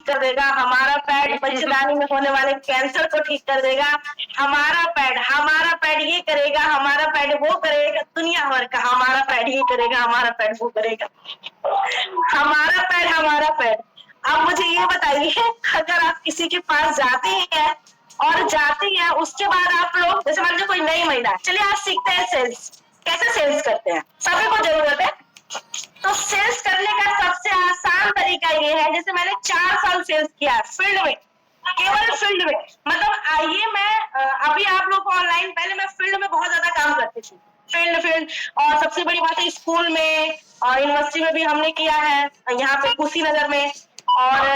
कर देगा, हमारा पैड बच्चेदानी में होने वाले कैंसर को ठीक कर देगा, हमारा पैड ये करेगा, हमारा पैड वो करेगा, दुनिया भर का हमारा पैड ये करेगा, हमारा पैड वो करेगा, हमारा पैड। अब मुझे ये बताइए, अगर आप किसी के पास जाते हैं उसके बाद आप लोग, जैसे मान लीजिए कोई नई महिला, चलिए आज सीखते हैं सेल्स, कैसे सेल्स करते हैं, सभी को जरूरत है। तो सेल्स करने का सबसे आसान तरीका ये है, जैसे मैंने 4 साल सेल्स किया फील्ड में, केवल फील्ड में, मतलब आइए मैं अभी आप लोग को ऑनलाइन, पहले मैं फील्ड में बहुत ज्यादा काम करती थी, फील्ड और सबसे बड़ी बात है स्कूल में और यूनिवर्सिटी में भी हमने किया है, यहाँ पे कुशीनगर में, और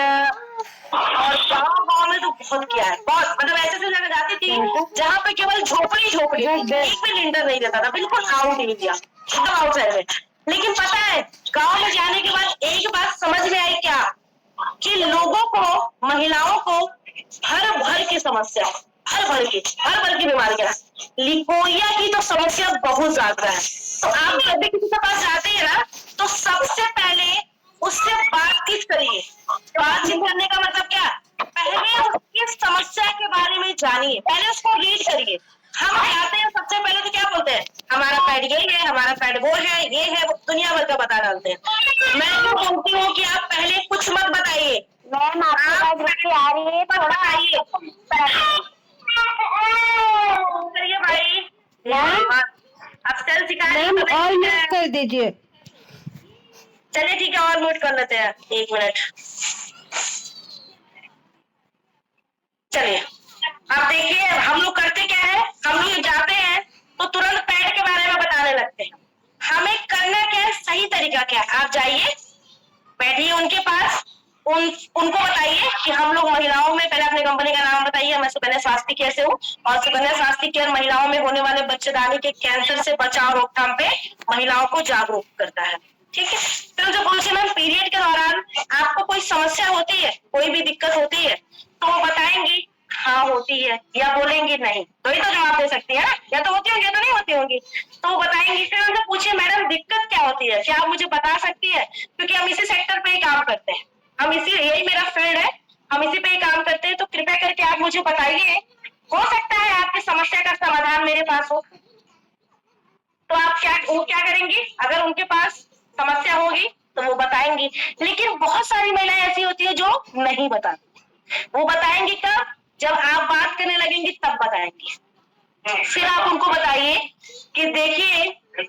गाँव में तो बहुत किया है, बहुत, मतलब ऐसे जगह जाती थी जहाँ पे केवल झोपड़ी एक भी लिंटर नहीं रहता था, बिल्कुल आउट एरिया, एकदम आउटसाइड में। लेकिन पता है गांव में जाने के बाद एक बात समझ में आई क्या, कि लोगों को, महिलाओं को हर भर की समस्या, हर भर की बीमारियां, लिकोरिया की तो समस्या बहुत ज्यादा है। तो आप जब भी किसी के पास जाते हैं ना, तो सबसे पहले उससे बातचीत करिए। बातचीत करने का मतलब क्या, पहले उसकी समस्या के बारे में जानिए, पहले उसको रीड करिए। हम जाते हैं सबसे पहले तो क्या बोलते हैं, हमारा पैड ये है, हमारा पैड वो है, ये है, वो दुनिया भर का बता डालते हैं। मैं तो बोलती हूँ कि आप पहले कुछ मत बताइए, मैम आपकी आ रही है, थोड़ा बताइए भाई, अब सेल सिखाने और म्यूट कर दीजिए। चलिए ठीक है, और म्यूट कर लेते हैं, 1 मिनट। चलिए अब देखिए हम लोग करते क्या है, हम लोग जाते हैं तो तुरंत पैड के बारे में बताने लगते हैं। हमें करना क्या है, सही तरीका क्या है, आप जाइए, बैठिए उनके पास, उनको बताइए कि हम लोग महिलाओं में, पहले अपने कंपनी का नाम बताइए, मैं सुकन्या स्वास्थ्य केयर से हूँ, और सुकन्या स्वास्थ्य केयर महिलाओं में होने वाले बच्चेदानी के कैंसर से बचाव रोकथाम पे महिलाओं को जागरूक करता है। ठीक है, फिर उनसे पूछिए मैम पीरियड के दौरान आपको कोई समस्या होती है, कोई भी दिक्कत होती है, तो वो बताएंगी हाँ होती है, या बोलेंगी नहीं, तो ही तो जवाब दे सकती है ना, या तो होती होंगी या तो नहीं होती होंगी, तो वो बताएंगी। फिर उनसे पूछिए मैडम दिक्कत क्या होती है, क्या आप मुझे बता सकती है, क्योंकि हम इसी सेक्टर पे ही काम करते हैं, यही मेरा फील्ड है, हम इसी पे ही काम करते हैं, तो कृपया करके आप मुझे बताइए, हो सकता है आपकी समस्या का समाधान मेरे पास हो। तो आप वो क्या करेंगी, अगर उनके पास समस्या होगी तो वो बताएंगी। लेकिन बहुत सारी महिलाएं ऐसी होती है जो नहीं बताती, वो बताएंगी कब, जब आप बात करने लगेंगी तब बताएंगी। फिर आप उनको बताइए कि देखिए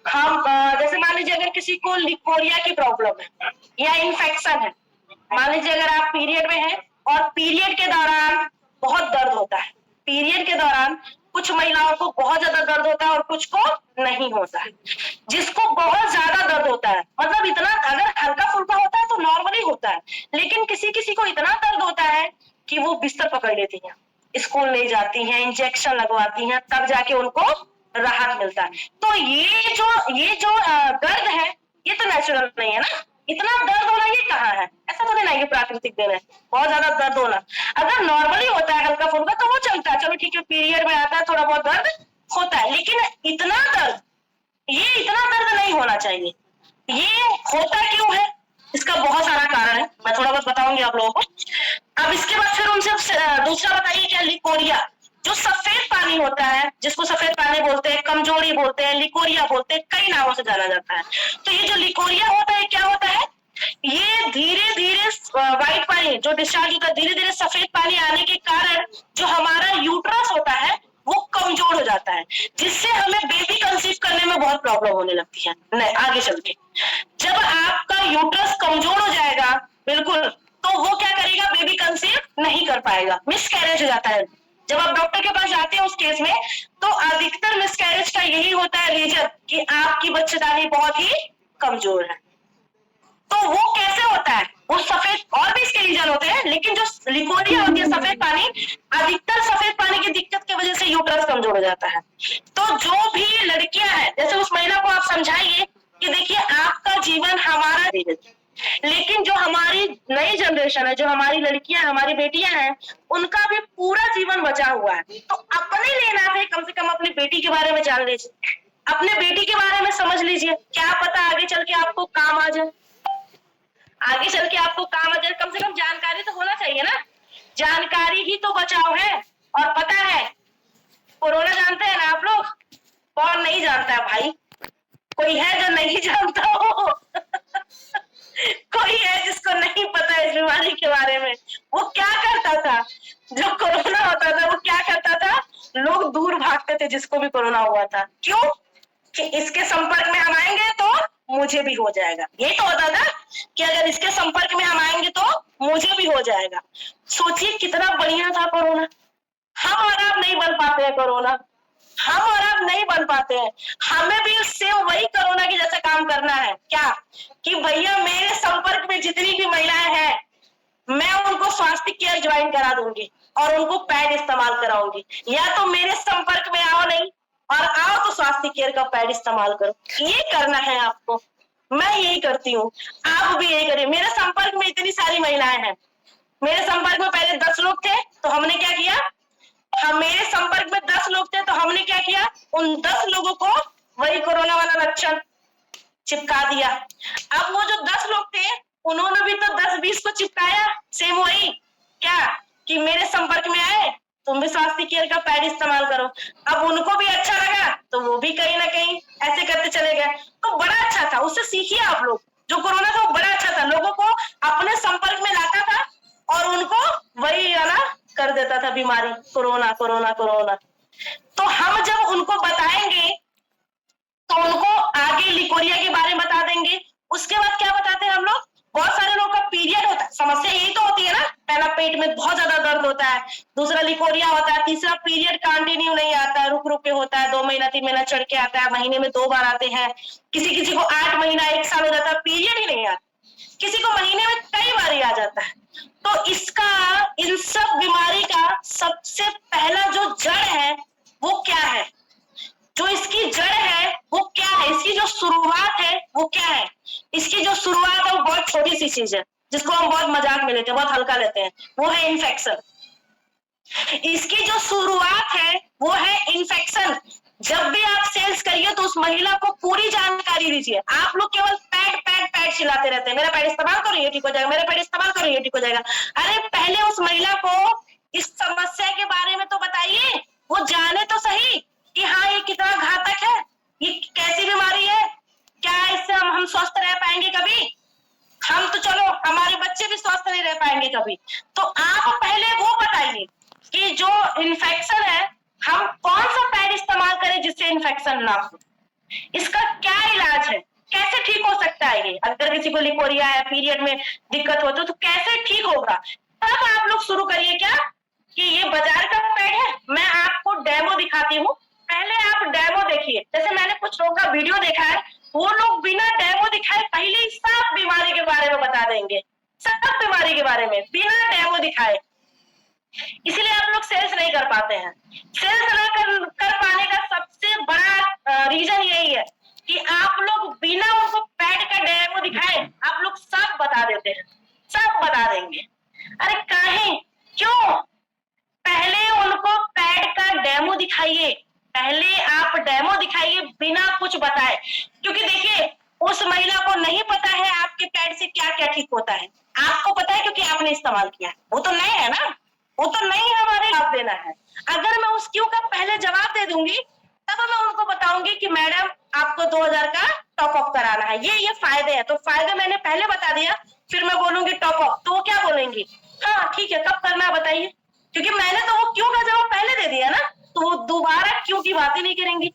हम, जैसे मान लीजिए अगर किसी को लिकोरिया की प्रॉब्लम है या इन्फेक्शन है, मान लीजिए अगर आप पीरियड में हैं और पीरियड के दौरान बहुत दर्द होता है, पीरियड के दौरान कुछ महिलाओं को बहुत ज्यादा दर्द होता है और कुछ को नहीं होता है। जिसको बहुत ज्यादा दर्द होता है, मतलब इतना, अगर हल्का फुल्का होता है तो नॉर्मली होता है, लेकिन किसी किसी को इतना दर्द होता है कि वो बिस्तर पकड़ लेती हैं, स्कूल नहीं जाती हैं, इंजेक्शन लगवाती हैं, तब जाके उनको राहत मिलता है। तो ये जो दर्द है, ये तो नेचुरल नहीं है ना, इतना दर्द होना ये कहाँ है, ऐसा तो नहीं कि प्राकृतिक देन है बहुत ज्यादा दर्द होना। अगर नॉर्मली होता है हल्का फुल्का तो वो चलता है, चलो ठीक है, पीरियड में आता है थोड़ा बहुत दर्द होता है, लेकिन इतना दर्द नहीं होना चाहिए। ये होता क्यों है, इसका बहुत सारा कारण है, मैं थोड़ा बहुत बताऊंगी आप लोगों को। अब इसके बाद फिर उनसे दूसरा बताइए क्या, लिकोरिया, जो सफेद पानी होता है, जिसको सफेद पानी बोलते हैं, कमजोरी बोलते हैं, लिकोरिया बोलते हैं, कई नामों से जाना जाता है। तो ये जो लिकोरिया होता है क्या होता है, ये धीरे धीरे व्हाइट पानी जो डिस्चार्ज होता है, धीरे धीरे सफेद पानी आने के कारण जो हमारा यूट्रस होता है वो कमजोर हो जाता है, जिससे हमें बेबी कंसीव करने में बहुत प्रॉब्लम होने लगती है। नहीं, आगे चल के जब आपका यूट्रस कमजोर हो जाएगा बिल्कुल, तो वो क्या करेगा, बेबी कंसीव नहीं कर पाएगा, मिसकैरेज हो जाता है। जब आप डॉक्टर के पास जाते हैं उस केस में, तो अधिकतर मिसकैरेज का यही होता है रीजन कि आपकी बच्चेदानी बहुत ही कमजोर है। तो वो कैसे होता है, वो सफेद, और भी इसके रीजन होते हैं, लेकिन जो लिकोरिया होती है सफेद पानी, अधिकतर सफेद पानी की दिक्कत की वजह से यूट्रस कमजोर हो जाता है। तो जो भी लड़कियां हैं, जैसे उस महिला को आप समझाइए कि देखिए आपका जीवन हमारा, लेकिन जो हमारी नई जनरेशन है, जो हमारी लड़कियां, हमारी बेटियां हैं, उनका भी पूरा जीवन बचा हुआ है। तो अपने लेना है, कम से कम अपनी बेटी के बारे में जान लीजिए, अपने बेटी के बारे में समझ लीजिए, क्या पता आगे चल के आपको काम आ जाए, आगे चल के आपको काम आ जाए, कम से कम जानकारी तो होना चाहिए जानकारी ही तो बचाव है। और पता है कोरोना जानते हैं ना आप लोग? कौन नहीं जानता है भाई? कोई है जो नहीं जानता हो? कोई है जिसको नहीं पता इस बीमारी के बारे में? वो क्या करता था जो कोरोना होता था? वो क्या करता था? लोग दूर भागते थे जिसको भी कोरोना हुआ था। क्यों? कि इसके संपर्क में हम आएंगे तो मुझे भी हो जाएगा। यही तो होता था कि अगर इसके संपर्क में हम आएंगे तो मुझे भी हो जाएगा। सोचिए कितना बढ़िया था कोरोना। हम और आप नहीं बन पाते हैं कोरोना, हम और आप नहीं बन पाते हैं। हमें भी सेम वही कोरोना की जैसा काम करना है। क्या? कि भैया मेरे संपर्क में जितनी भी महिलाएं हैं मैं उनको स्वास्थ्य केयर ज्वाइन करा दूंगी और उनको पैड इस्तेमाल कराऊंगी। या तो मेरे संपर्क में आओ नहीं, और आओ तो स्वास्थ्य केयर का पैड इस्तेमाल करो। ये करना है आपको। मैं यही करती हूँ, आप भी यही करिए। मेरे संपर्क में इतनी सारी महिलाएं हैं। मेरे संपर्क में पहले 10 लोग थे तो हमने क्या किया? हम मेरे संपर्क में 10 लोग थे तो हमने क्या किया? उन 10 लोगों को वही कोरोना वाला लक्षण चिपका दिया। अब वो जो 10 लोग थे उन्होंने भी तो 10-20 को चिपकाया। सेम वही क्या कि मेरे संपर्क में आए, तुम भी स्वास्थ्य केयर का पैड इस्तेमाल करो। अब उनको भी अच्छा लगा तो वो भी कहीं ना कहीं ऐसे करते चले गए। तो बड़ा अच्छा था, उससे सीखिए आप लोग। जो कोरोना था वो बड़ा अच्छा था, लोगों को अपने संपर्क में लाता था और उनको वही वाला कर देता था बीमारी, कोरोना कोरोना कोरोना। तो हम जब उनको बताएंगे तो उनको आगे लिकोरिया के बारे में बता देंगे। उसके बाद क्या बताते हैं हम लोग? बहुत सारे लोगों का पीरियड होता है, समस्या यही तो होती है ना। पहला पेट में बहुत ज्यादा दर्द होता है, दूसरा लिकोरिया होता है, तीसरा पीरियड कंटिन्यू नहीं आता है, रुक रुक के होता है, 2 महीना 3 महीना चढ़ के आता है, महीने में 2 बार आते हैं, किसी किसी को 8 महीना 1 साल हो जाता है, पीरियड ही नहीं आता, किसी को महीने में कई बार ही आ जाता है। तो इसका, इन सब बीमारी का सबसे पहला जो जड़ है वो क्या है? जो इसकी जड़ है वो क्या है? इसकी जो शुरुआत है वो क्या है? इसकी जो शुरुआत है वो बहुत छोटी सी चीज है जिसको हम बहुत मजाक में लेते हैं, बहुत हल्का लेते हैं। वो है इन्फेक्शन। इसकी जो शुरुआत है वो है इन्फेक्शन। जब भी आप सेल्स करिए तो उस महिला को पूरी जानकारी दीजिए। आप लोग केवल पैड पैड पैड चिल्लाते रहते हैं, मेरा पैड इस्तेमाल करो ये ठीक हो जाएगा, मेरा पैड इस्तेमाल करो ये ठीक हो जाएगा। अरे पहले उस महिला को इस समस्या के बारे में तो बताइए, वो जाने तो सही कि हाँ ये कितना घातक है, ये कैसी बीमारी है, क्या इससे हम स्वस्थ रह पाएंगे कभी? हम तो चलो हमारे बच्चे भी स्वस्थ नहीं रह पाएंगे कभी। तो आप पहले वो बताइए कि जो इन्फेक्शन है हम कौन सा पैड इस्तेमाल करें जिससे इन्फेक्शन ना हो, इसका क्या इलाज है, कैसे ठीक हो सकता है ये? अगर किसी को लिकोरिया है, पीरियड में दिक्कत हो तो कैसे ठीक होगा? तब आप लोग शुरू करिए क्या कि ये बाजार का पैड है, मैं आपको डेमो दिखाती हूँ, पहले आप डेमो देखिए। जैसे मैंने कुछ लोगों का वीडियो देखा है, वो लोग बिना डेमो दिखाए पहले ही सब बीमारी के बारे में बता देंगे, सब बीमारी के बारे में बिना डेमो दिखाए। इसलिए आप लोग सेल्स नहीं कर पाते हैं। सेल्स ना कर पाने का सबसे बड़ा रीजन यही है कि आप लोग बिना उनको पैड का डेमो दिखाए आप लोग सब बता देते हैं, सब बता देंगे। अरे काहे, क्यों? पहले उनको पैड का डेमो दिखाइए, पहले आप डेमो दिखाइए बिना कुछ बताए। क्योंकि देखिए उस महिला को नहीं पता है आपके पैड से क्या क्या ठीक होता है, आपको पता है क्योंकि आपने इस्तेमाल किया है। वो तो नहीं है ना, वो तो नहीं हमारे जवाब देना है। अगर मैं उस क्यों का पहले जवाब दे दूंगी तब मैं उनको बताऊंगी कि मैडम आपको 2000 का टॉप अप कराना है, ये फायदे हैं। तो फायदे मैंने पहले बता दिया, फिर मैं बोलूंगी टॉप अप, तो वो क्या बोलेंगी? हाँ ठीक है, कब करना है बताइए, क्योंकि मैंने तो वो क्यों का जवाब पहले दे दिया ना, तो वो दोबारा क्यों की बातें नहीं करेंगी।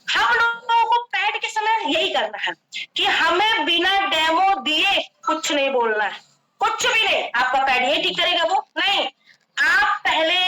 हम लोगों को पैड के समय यही करना है कि हमें बिना डेमो दिए कुछ नहीं बोलना है, कुछ भी नहीं। आपका पैड ये ठीक करेगा वो नहीं, आप पहले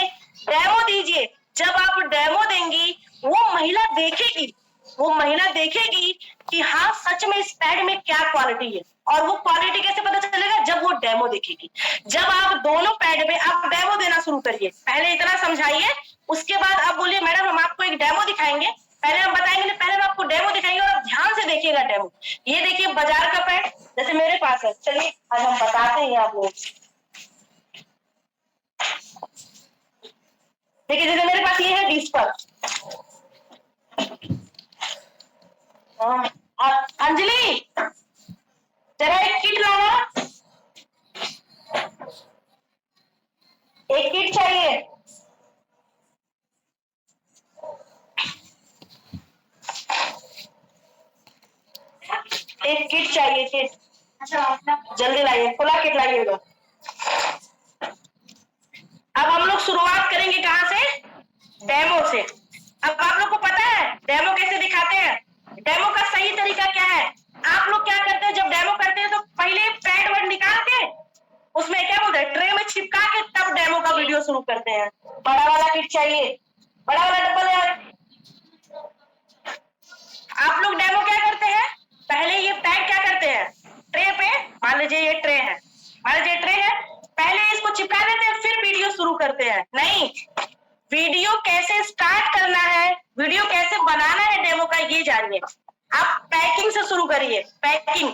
डेमो दीजिए। जब आप डेमो देंगी वो महिला देखेगी, वो महिला देखेगी कि हाँ सच में इस पैड में क्या क्वालिटी है। और वो क्वालिटी कैसे पता चलेगा? जब वो डेमो देखेगी। जब आप दोनों पैड में आप डेमो देना शुरू करिए, पहले इतना समझाइए, उसके बाद आप बोलिए मैडम हम आपको एक डेमो दिखाएंगे, पहले हम बताएंगे, पहले हम आपको डेमो दिखाएंगे और आप ध्यान से देखिएगा डेमो। ये देखिए बाजार का पैड जैसे मेरे पास है, चलिए आज हम बताते हैं आप लोग। देखिए जैसे मेरे पास ये है डिस्पर, अंजलि जरा एक किट लाना, एक चाहिए? एक किट चाहिए, किट। जल्दी लाइए, खुला किट लाइएगा। अब हम लोग शुरुआत करेंगे कहाँ से? डेमो से। अब आप लोग को पता है डेमो कैसे दिखाते हैं? डेमो का सही तरीका क्या है? आप लोग क्या करते हैं जब डेमो करते हैं तो पहले पैड वर्ड निकाल के उसमें क्या बोलते हैं, ट्रे में चिपका के तब डेमो का वीडियो शुरू करते हैं। बड़ा वाला किट चाहिए, बड़ा वाला डब्बा ले आओ। आप लोग डेमो क्या करते हैं? पहले ये पैड क्या करते हैं, ट्रे पे, मान लीजिए ये ट्रे है, पहले इसको चिपका देते हैं फिर वीडियो शुरू करते हैं। नहीं, वीडियो कैसे स्टार्ट करना है, वीडियो कैसे बनाना है डेमो का, ये जानिए। आप पैकिंग से शुरू करिए, पैकिंग।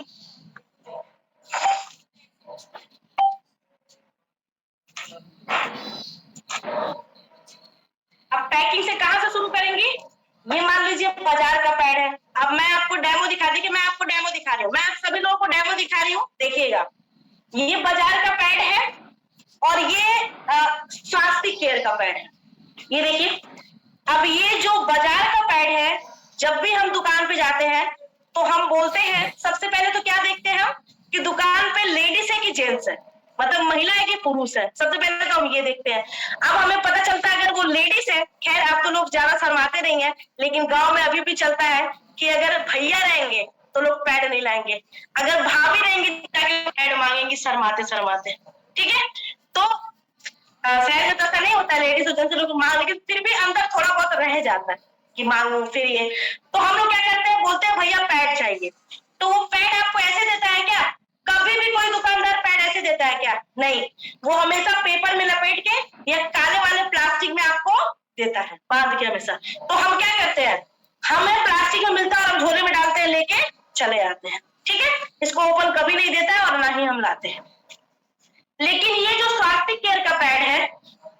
अब पैकिंग से कहां से शुरू करेंगी? ये मान लीजिए बाजार का पैड है। अब मैं आपको डेमो दिखा दी कि मैं आपको डेमो दिखा रही हूँ, मैं आप सभी लोगों को डेमो दिखा रही हूँ, देखिएगा। ये बाजार का पैड है और ये स्वास्थ्य केयर का पैड है। ये देखिए, अब ये जो बाजार का पैड है, जब भी हम दुकान पे जाते हैं तो हम बोलते हैं, सबसे पहले तो क्या देखते हैं हम कि दुकान पे लेडीज है कि जेंट्स है, मतलब महिला है कि पुरुष है, सबसे पहले तो हम ये देखते हैं। अब हमें पता चलता है अगर वो लेडीज है, खैर आप तो लोग ज्यादा शर्माते नहीं है, लेकिन गांव में अभी भी चलता है कि अगर भैया रहेंगे तो लोग पैड नहीं लाएंगे, अगर भाभी रहेंगी ताकि पैड मांगेंगी शर्माते शर्माते। ठीक है, तो शहर में तो ऐसा नहीं होता, लेडीज और जेंट्स लोग मांग, लेकिन फिर भी अंदर थोड़ा बहुत रह जाता है कि मांगू। फिर ये तो हम लोग क्या करते हैं, बोलते हैं भैया पैड चाहिए, तो वो पैड आपको ऐसे देता है क्या? कभी भी कोई दुकानदार पैड ऐसे देता है क्या? नहीं, वो हमेशा पेपर में लपेट के या काले वाले प्लास्टिक में आपको देता है, बांध के हमेशा। तो हम क्या करते हैं, हमें प्लास्टिक में मिलता है और हम झोले में डालते हैं, लेके चले आते हैं। ठीक है, इसको ओपन कभी नहीं देता है और ना ही हम लाते हैं। लेकिन ये जो स्वास्थ्य केयर का पैड है,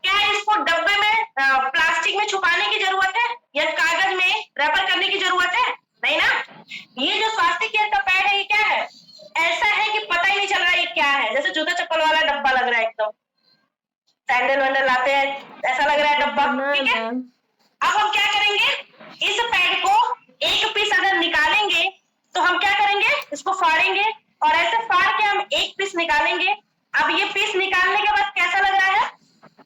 क्या इसको डब्बे में प्लास्टिक में छुपाने की जरूरत है या कागज में रैपर करने की जरूरत है? नहीं ना। ये जो स्वास्थ्य केयर का पैड है, ये क्या है, ऐसा है कि पता ही नहीं चल रहा ये क्या है, जैसे जूता चप्पल वाला डब्बा लग रहा है एकदम, सैंडल वैंडल लाते हैं ऐसा लग रहा है डब्बा। ठीक है, अब हम क्या करेंगे, इस पैड को एक पीस अगर निकालेंगे तो हम क्या करेंगे, इसको फाड़ेंगे और ऐसे फाड़ के हम एक पीस निकालेंगे। अब ये पीस निकालने के बाद कैसा लग रहा है,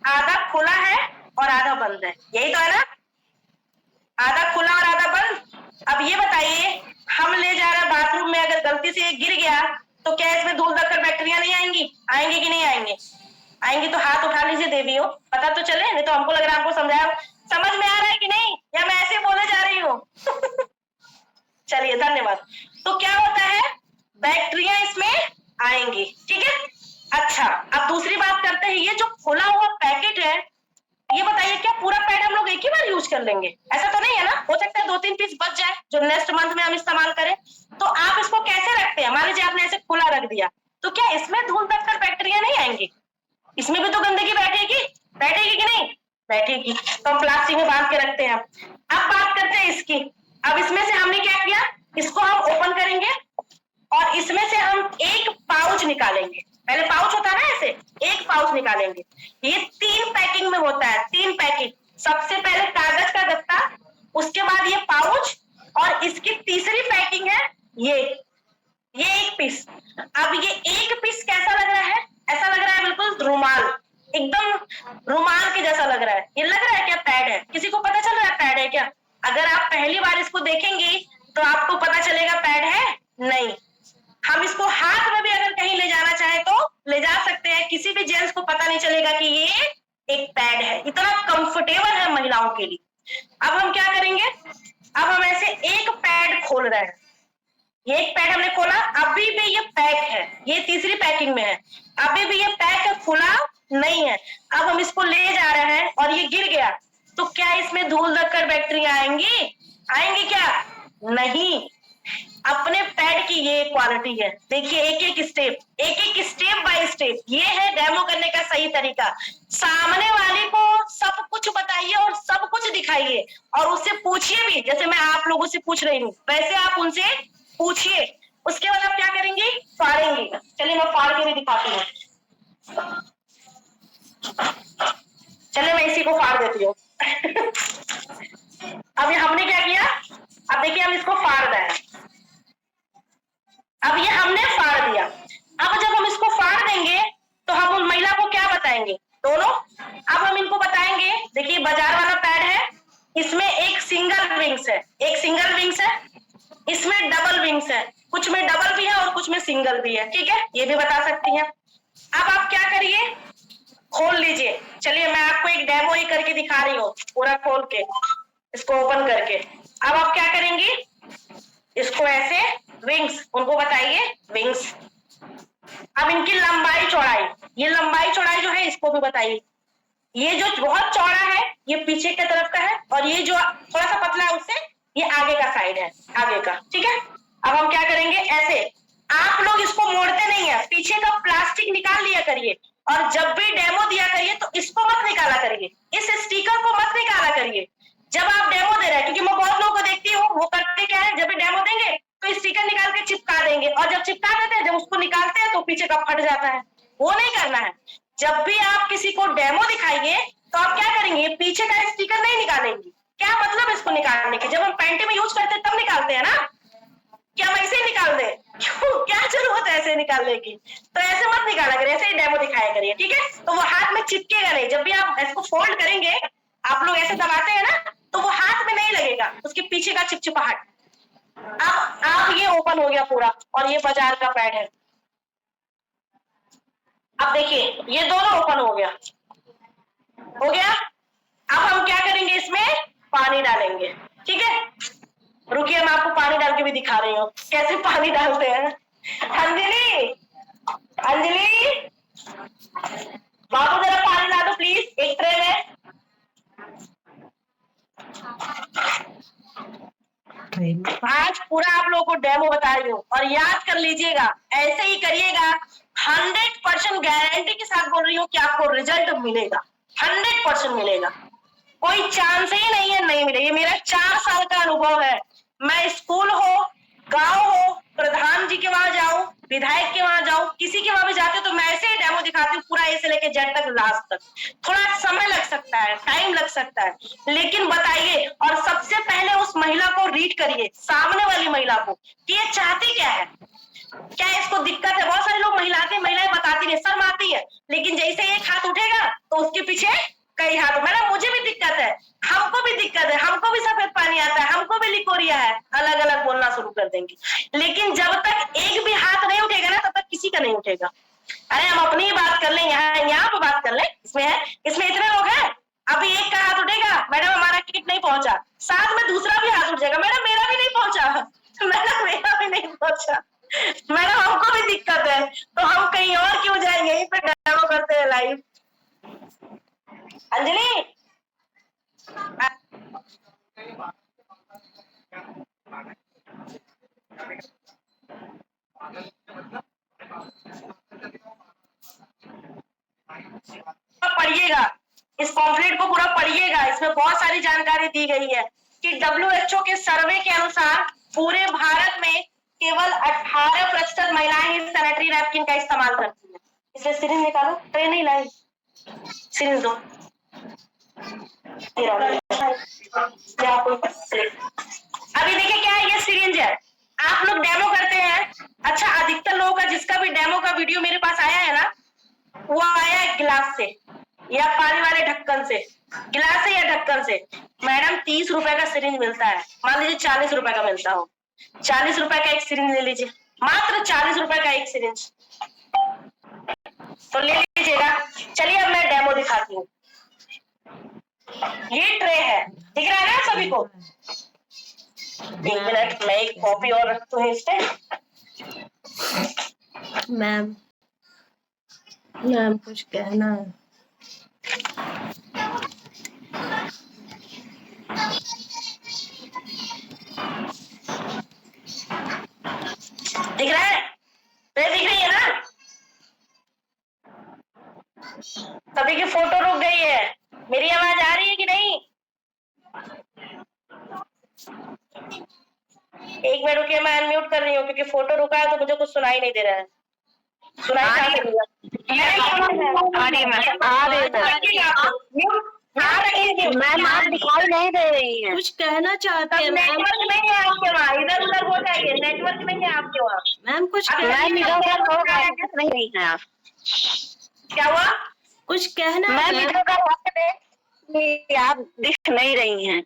आधा खुला है और आधा बंद है, यही तो है ना, आधा खुला और आधा बंद। अब ये बताइए, हम ले जा रहे बाथरूम में, अगर गलती से ये गिर गया तो क्या इसमें धूल धक्कर बैक्टीरिया नहीं आएंगी? आएंगे कि नहीं आएंगे? आएंगे तो हाथ उठा लीजिए देवियों, पता तो चले, नहीं तो हमको लग रहा है आपको समझाया, समझ में आ रहा है कि नहीं, या मैं ऐसे बोले जा रही हूँ? चलिए, धन्यवाद। तो क्या होता है, बैक्टीरिया इसमें आएंगी। ठीक है, अच्छा, अब दूसरी बात करते हैं, ये जो खुला हुआ पैकेट है, ये बताइए क्या पूरा पैड हम लोग एक ही बार यूज कर लेंगे? ऐसा तो नहीं है ना, हो सकता है 2-3 पीस बच जाए जो नेक्स्ट मंथ में हम इस्तेमाल करें। तो आप इसको कैसे रखते हैं, मान लीजिए आपने ऐसे खुला रख दिया, तो क्या इसमें धूल धक्कर बैक्टीरिया नहीं आएंगी? इसमें भी तो गंदगी बैठेगी, बैठेगी कि नहीं बैठेगी, तो हम प्लास्टिक में बांध के रखते हैं। अब बात करते हैं इसकी। अब इसमें से हमने क्या किया, इसको हम ओपन करेंगे और इसमें से हम एक पाउच निकालेंगे, पहले पाउच होता है ना, ऐसे एक पाउच निकालेंगे। ये 3 पैकिंग में होता है, 3 पैकिंग, सबसे पहले कागज का गत्ता, उसके बाद ये पाउच और इसकी तीसरी पैकिंग है ये एक पीस। अब ये एक पीस कैसा लग रहा है, ऐसा लग रहा है बिल्कुल रुमाल, एकदम रुमाल के जैसा लग रहा है। ये लग रहा है क्या पैड है? किसी को पता चल रहा है पैड है क्या? अगर आप पहली बार इसको देखेंगे तो आपको पता चलेगा पैड है नहीं। हम इसको हाथ में भी अगर कहीं ले जाना चाहे तो ले जा सकते हैं, किसी भी जेंट्स को पता नहीं चलेगा कि ये एक पैड है, इतना कंफर्टेबल है महिलाओं के लिए। अब हम क्या करेंगे, अब हम ऐसे एक पैड खोल रहे हैं, ये एक पैड हमने खोला, अभी भी ये पैक है, ये तीसरी पैकिंग में है, अभी भी ये पैक है, खुला नहीं है। अब हम इसको ले जा रहे हैं और ये गिर गया, तो क्या इसमें धूल धक्कर बैक्टीरिया आएंगी? आएंगी क्या? नहीं। अपने पैड की ये क्वालिटी है, देखिए एक एक स्टेप बाय स्टेप, ये है डेमो करने का सही तरीका। सामने वाले को सब कुछ बताइए और सब कुछ दिखाइए और उससे पूछिए भी, जैसे मैं आप लोगों से पूछ रही हूँ वैसे आप उनसे पूछिए। उसके बाद आप क्या करेंगे, फाड़ेंगे। चलिए मैं फाड़ के भी दिखाती हूँ। मैं इसी को फाड़ देती हूँ। अभी हमने क्या किया, अब देखिए हम इसको फाड़ रहे हैं। अब ये हमने फाड़ दिया। अब जब हम इसको फाड़ देंगे तो हम उन महिला को क्या बताएंगे दोनों। अब हम इनको बताएंगे, देखिए बाजार वाला पैड है, इसमें एक सिंगल विंग्स है, एक सिंगल विंग्स है, इसमें डबल विंग्स है, कुछ में डबल भी है और कुछ में सिंगल भी है, ठीक है, ये भी बता सकती हैं। अब आप क्या करिए, खोल लीजिए। चलिए मैं आपको एक डेमो ही करके दिखा रही हूँ, पूरा खोल के इसको ओपन करके। अब आप क्या करेंगी, इसको ऐसे विंग्स, उनको बताइए विंग्स। अब इनकी लंबाई चौड़ाई, ये लंबाई चौड़ाई जो है इसको भी बताइए। ये जो बहुत चौड़ा है ये पीछे की तरफ का है, और ये जो थोड़ा सा पतला है उससे ये आगे का साइड है, आगे का, ठीक है। अब हम क्या करेंगे, ऐसे आप लोग इसको मोड़ते नहीं है, पीछे का प्लास्टिक निकाल लिया करिए, और जब भी डेमो दिया करिए तो इसको मत निकाला करिए, इस स्टिकर को मत निकाला करिए जब आप डेमो दे रहे हैं। क्योंकि मैं बहुत लोगों को देखती हूँ वो करते क्या है, जब भी डेमो देंगे तो स्टिकर निकाल के चिपका देंगे, और जब चिपका देते हैं, जब उसको निकालते हैं तो पीछे का फट जाता है। वो नहीं करना है। जब भी आप किसी को डेमो दिखाइए तो आप क्या करेंगे, पीछे का स्टिकर नहीं निकालेंगे। क्या मतलब इसको निकालने की, जब हम पेंटिंग में यूज करते हैं तब निकालते हैं ना, क्या हम ऐसे ही निकाल दे, क्यों, क्या जरूरत है ऐसे निकालने की। तो ऐसे मत निकाला करिए, ऐसे ही डेमो दिखाया करिए, ठीक है। तो वो हाथ में चिपकेगा नहीं, जब भी आप इसको फोल्ड करेंगे, आप लोग ऐसे दबाते हैं ना, तो वो हाथ में नहीं लगेगा, उसके पीछे का चिपचिपाहट। अब ये ओपन हो गया पूरा, और ये बाजार का पैड है। अब देखिए ये दोनों ओपन हो गया, हो गया। अब हम क्या करेंगे, इसमें पानी डालेंगे, ठीक है। रुकिए मैं आपको पानी डाल के भी दिखा रही हूँ कैसे पानी डालते हैं। अंजलि, अंजलि बाबू जरा पानी ला दो प्लीज, एक ट्रे में। आज पूरा आप लोगों को डेमो बता रही हूँ, और याद कर लीजिएगा, ऐसे ही करिएगा। 100% गारंटी के साथ बोल रही हूँ कि आपको रिजल्ट मिलेगा, 100% मिलेगा, कोई चांस ही नहीं है नहीं मिले। ये मेरा 4 साल का अनुभव है। मैं स्कूल हो, गांव हो, प्रधान जी के वहां जाऊं, विधायक के वहां जाऊं, किसी के वहां भी जाते तो मैं ऐसे ही डेमो दिखाती हूँ, पूरा ए से लेके जेड तक, लास्ट तक। थोड़ा समय लग सकता है, टाइम लग सकता है, लेकिन बताइए। और सबसे पहले उस महिला को रीड करिए, सामने वाली महिला को, कि ये चाहती क्या है, क्या इसको दिक्कत है। बहुत सारे लोग महिलाएं बताती नहीं, शर्म आती है, लेकिन जैसे एक हाथ उठेगा तो उसके पीछे कई हाथ। मैडम मुझे भी दिक्कत है, हमको भी दिक्कत है, हमको भी सफेद पानी आता है, हमको भी लिकोरिया है, अलग अलग बोलना शुरू कर देंगे। लेकिन जब तक एक भी हाथ नहीं उठेगा ना, तब तक किसी का नहीं उठेगा। अरे हम अपनी ही बात कर लें, यहाँ पे बात कर लें, इसमें है, इसमें इतने लोग हैं, अभी एक का हाथ उठेगा, मैडम हमारा किट नहीं पहुंचा, साथ में दूसरा भी हाथ उठ जाएगा, मैडम मेरा भी नहीं पहुंचा, मैडम मेरा भी नहीं पहुंचा, मैडम हमको भी दिक्कत है, तो हम कहीं और क्यों जाएंगे, यहीं पे डेमो करते हैं लाइव। अंजलि पढ़िएगा, इस पॉम्फलेट को पूरा पढ़िएगा, इसमें बहुत सारी जानकारी दी गई है कि WHO के सर्वे के अनुसार पूरे भारत में केवल 18% महिलाएं ही सैनिटरी नैपकिन का इस्तेमाल करती है। इसे सिरिंज निकालो, ट्रे नहीं लाई, सिरिंज दो। अभी देखिए क्या है, ये सिरिंज है, आप लोग डेमो करते हैं। अच्छा अधिकतर लोगों का जिसका भी डेमो का वीडियो मेरे पास आया है ना, वो आया है गिलास से या पानी वाले ढक्कन से, गिलास से या ढक्कन से। मैडम 30 रुपए का सिरिंज मिलता है, मान लीजिए 40 रुपए का मिलता हो, 40 रुपए का एक सिरिंज ले लीजिए, मात्र 40 रुपए का एक सिरिंज तो ले लीजिएगा। चलिए अब मैं डेमो दिखाती हूँ। ये ट्रे है, दिख रहा है ना सभी को। एक मिनट मैं एक कॉपी और रखती हूँ इस पे। मैम मैम कुछ कहना है। दिख रहा है, ट्रे दिख रही है ना, सभी की फोटो रुक गई है, मेरी आवाज आ रही है कि नहीं। एक मिनट रुकिए, मैं अनम्यूट कर रही हूँ क्योंकि फोटो रुका है तो मुझे कुछ सुनाई नहीं दे रहा है। सुनाई मैम आप दिखाई नहीं दे रही हैं। कुछ कहना चाहते हैं मैम? नेटवर्क नहीं है आपके वहाँ, इधर उधर हो जाइए, नेटवर्क नहीं है आपके वहाँ। मैम कुछ मैम इधर उधर हो गए, दिख नहीं रही हैं आप। क्या हुआ? कुछ कहना है मैम मैम? इधर उधर हो गए, आप दिख नहीं रही हैं।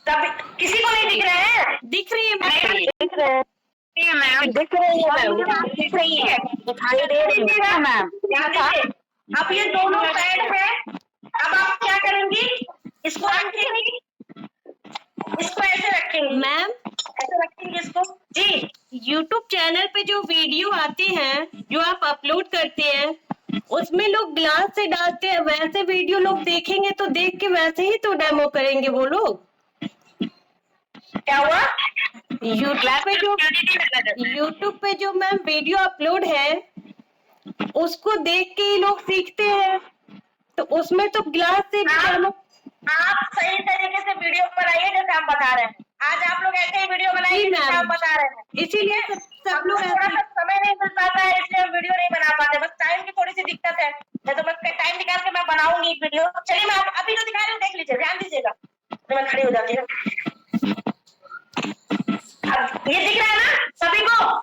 तब किसी को नहीं दिख रहे हैं? दिख रही है मैम। दिख रहे हैं मैम, दिख रही है मैम, दिख रही है, दिखाई दे रही है मैम। ध्यान दीजिए, अब ये दोनों पैड है, अब आप क्या करेंगी? इसको रखेंगी, इसको ऐसे रखेंगी मैम ऐसे रखेंगी इसको जी। YouTube चैनल पे जो वीडियो आते हैं, जो आप अपलोड करते हैं, उसमें लोग ग्लास से डालते हैं, वैसे वीडियो लोग देखेंगे तो देख के वैसे ही तो डेमो करेंगे वो लोग। क्या हुआ? यूट्यूब पे जो मैम वीडियो अपलोड है, उसको देख के ही लोग सीखते हैं, तो उसमें तो ग्लास से भी डेमो। आप सही तरीके से वीडियो बनाइए जैसे हम बता रहे हैं। आज आप लोग ऐसे ही वीडियो बनाइए जैसे हम बता रहे हैं, इसीलिए सब लोग थोड़ा सा समय नहीं मिल पाता है, इसलिए हम वीडियो नहीं बना पाते, बस टाइम की थोड़ी सी दिक्कत है। नहीं तो मैं टाइम निकाल के मैं बनाऊंगी एक वीडियो। चलिए मैं अभी जो दिखा रही हूँ देख लीजिए, ध्यान दीजिएगा। तो मैं खड़ी हो जाती हूँ। अब ये दिख रहा है ना सभी को?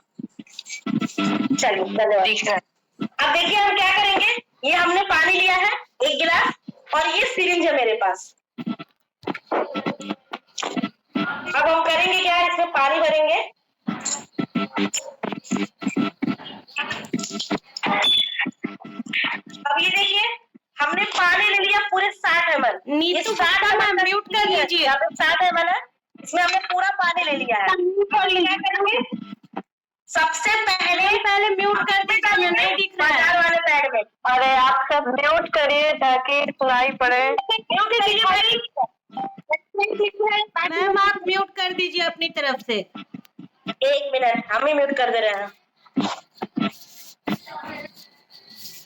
चलिए धन्यवाद। अब देखिए हम क्या करेंगे, ये हमने पानी लिया है 1 गिलास, और ये सिरिंज है मेरे पास। अब हम करेंगे क्या, इसमें पानी भरेंगे। अब ये देखिए हमने पानी ले लिया पूरे 60 ml। ये 60 ml म्यूट कर लीजिए। यहाँ पे 60 ml है, इसमें हमने पूरा पानी ले लिया है। क्या करेंगे, सबसे पहले म्यूट कर दीजिए, नहीं दिख रहा है। बाजार वाले पैड में। अरे आप सब म्यूट करिए ताकि सुनाई पड़े। म्यूट कीजिए भाई। मैम आप म्यूट कर दीजिए अपनी तरफ से। 1 मिनट, हम ही म्यूट कर दे रहे हैं।